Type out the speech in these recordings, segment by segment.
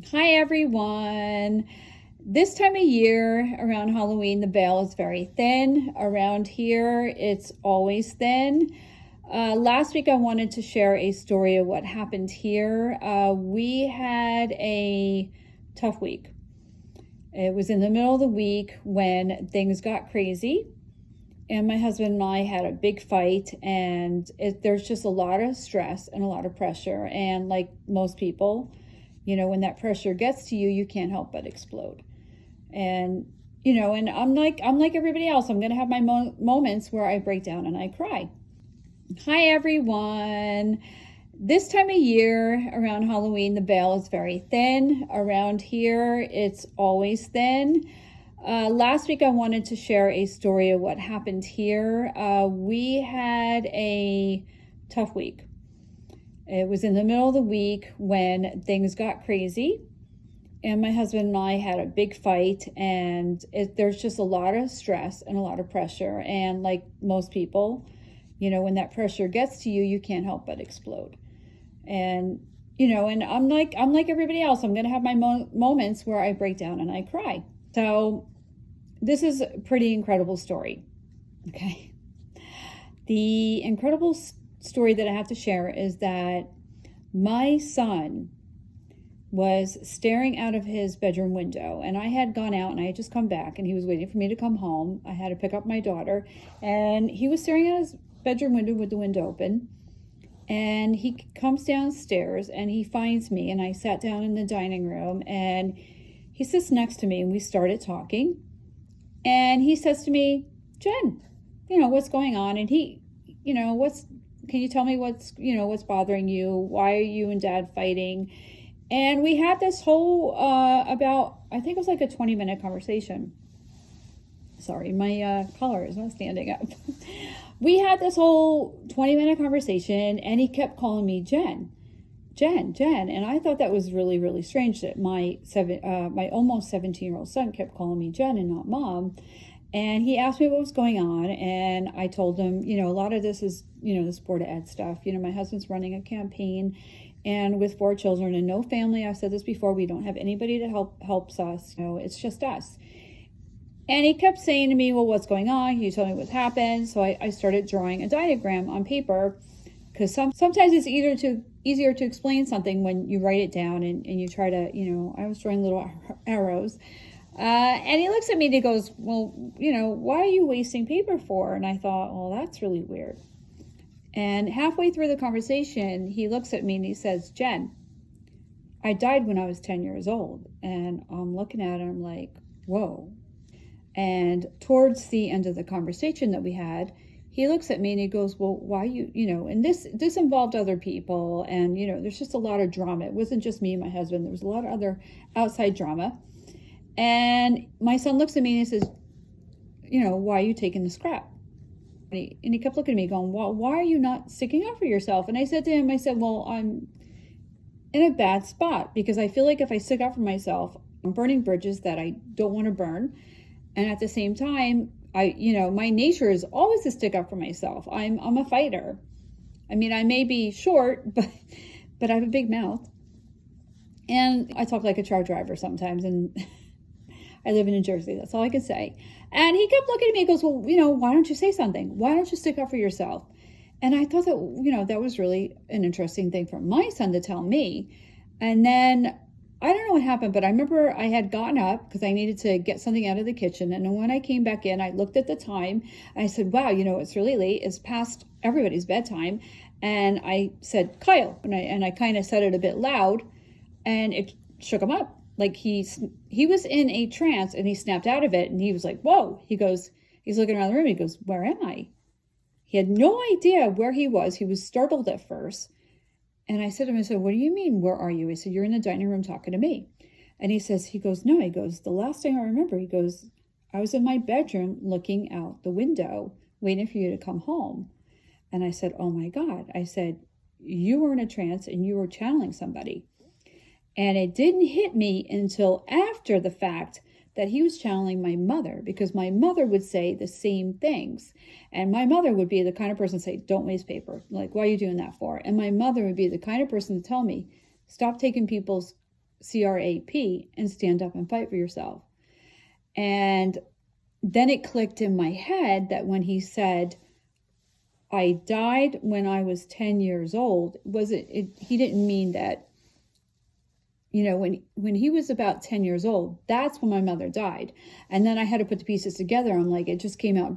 Hi everyone. This time of year around Halloween, the veil is very thin. Around here, it's always thin. Last week, I wanted to share a story of what happened here. We had a tough week. It was in the middle of the week when things got crazy, and my husband and I had a big fight, and there's just a lot of stress and a lot of pressure. And like most people, when that pressure gets to you, you can't help but explode. And and I'm like everybody else. I'm gonna have my moments where I break down and I cry. Hi everyone. This time of year around Halloween, the veil is very thin. Around here, it's always thin. Last week, I wanted to share a story of what happened here. We had a tough week. It was in the middle of the week when things got crazy, and my husband and I had a big fight, and there's just a lot of stress and a lot of pressure. And like most people, when that pressure gets to you, you can't help but explode. And and I'm like everybody else. I'm gonna have my moments where I break down and I cry. So this is a pretty incredible story. Okay. The incredible story that I have to share is that my son was staring out of his bedroom window, and I had gone out and I had just come back, and he was waiting for me to come home. I had to pick up my daughter, and he was staring at his bedroom window with the window open. And he comes downstairs and he finds me, and I sat down in the dining room, and he sits next to me, and we started talking. And he says to me, "Jen, what's going on?" And he, can you tell me what's bothering you? Why are you and Dad fighting? And we had this whole, I think it was like a 20-minute conversation. Sorry, my collar is not standing up. We had this whole 20-minute conversation, and he kept calling me Jen. Jen. And I thought that was really, really strange that my almost 17-year-old son kept calling me Jen and not Mom. And he asked me what was going on, and I told him, a lot of this is, this Board of Ed stuff. My husband's running a campaign, and with 4 children and no family. I've said this before, we don't have anybody to helps us. It's just us. And he kept saying to me, well, what's going on? Can you tell me what happened? So I started drawing a diagram on paper, because sometimes it's easier to explain something when you write it down and you try to, I was drawing little arrows. And he looks at me and he goes, well, why are you wasting paper for? And I thought, well, that's really weird. And halfway through the conversation, he looks at me and he says, Jen, I died when I was 10 years old. And I'm looking at him like, whoa. And towards the end of the conversation that we had, he looks at me and he goes, well, why and this involved other people. And, there's just a lot of drama. It wasn't just me and my husband. There was a lot of other outside drama. And my son looks at me and he says, why are you taking the scrap? And he kept looking at me going, well, why are you not sticking up for yourself? And I said to him, well, I'm in a bad spot, because I feel like if I stick up for myself, I'm burning bridges that I don't want to burn. And at the same time, my nature is always to stick up for myself. I'm a fighter. I mean, I may be short, but I have a big mouth. And I talk like a truck driver sometimes, and I live in New Jersey. That's all I can say. And he kept looking at me and goes, well, why don't you say something? Why don't you stick up for yourself? And I thought that, that was really an interesting thing for my son to tell me. And then I don't know what happened, but I remember I had gotten up because I needed to get something out of the kitchen. And then when I came back in, I looked at the time and I said, wow, it's really late. It's past everybody's bedtime. And I said, Kyle, and I kind of said it a bit loud, and it shook him up. Like he was in a trance, and he snapped out of it, and he was like, whoa. He goes, he's looking around the room. He goes, where am I? He had no idea where he was. He was startled at first. And I said to him, what do you mean, where are you? I said, you're in the dining room talking to me. And he goes, no. He goes, the last thing I remember, he goes, I was in my bedroom looking out the window, waiting for you to come home. And I said, oh my God. I said, you were in a trance and you were channeling somebody. And it didn't hit me until after the fact that he was channeling my mother, because my mother would say the same things. And my mother would be the kind of person to say, don't waste paper. Like, why are you doing that for? And my mother would be the kind of person to tell me, stop taking people's CRAP, and stand up and fight for yourself. And then it clicked in my head that when he said, I died when I was 10 years old, he didn't mean that, you know, when he was about 10 years old, that's when my mother died. And then I had to put the pieces together. I'm like, it just came out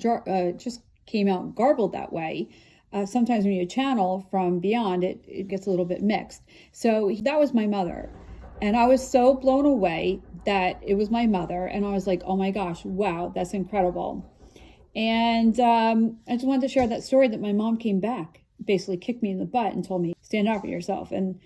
garbled that way. Sometimes when you channel from beyond, it gets a little bit mixed. So that was my mother. And I was so blown away that it was my mother. And I was like, oh my gosh, wow, that's incredible. And I just wanted to share that story that my mom came back, basically kicked me in the butt and told me, stand up for yourself. And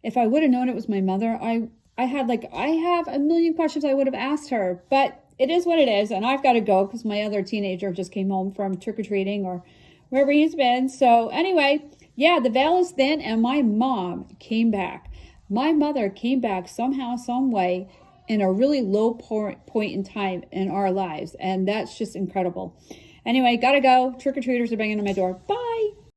if I would have known it was my mother, I have a million questions I would have asked her, but it is what it is. And I've got to go because my other teenager just came home from trick-or-treating or wherever he's been. So anyway, yeah, the veil is thin and my mom came back. My mother came back somehow, some way in a really low point in time in our lives. And that's just incredible. Anyway, gotta go. Trick-or-treaters are banging on my door. Bye.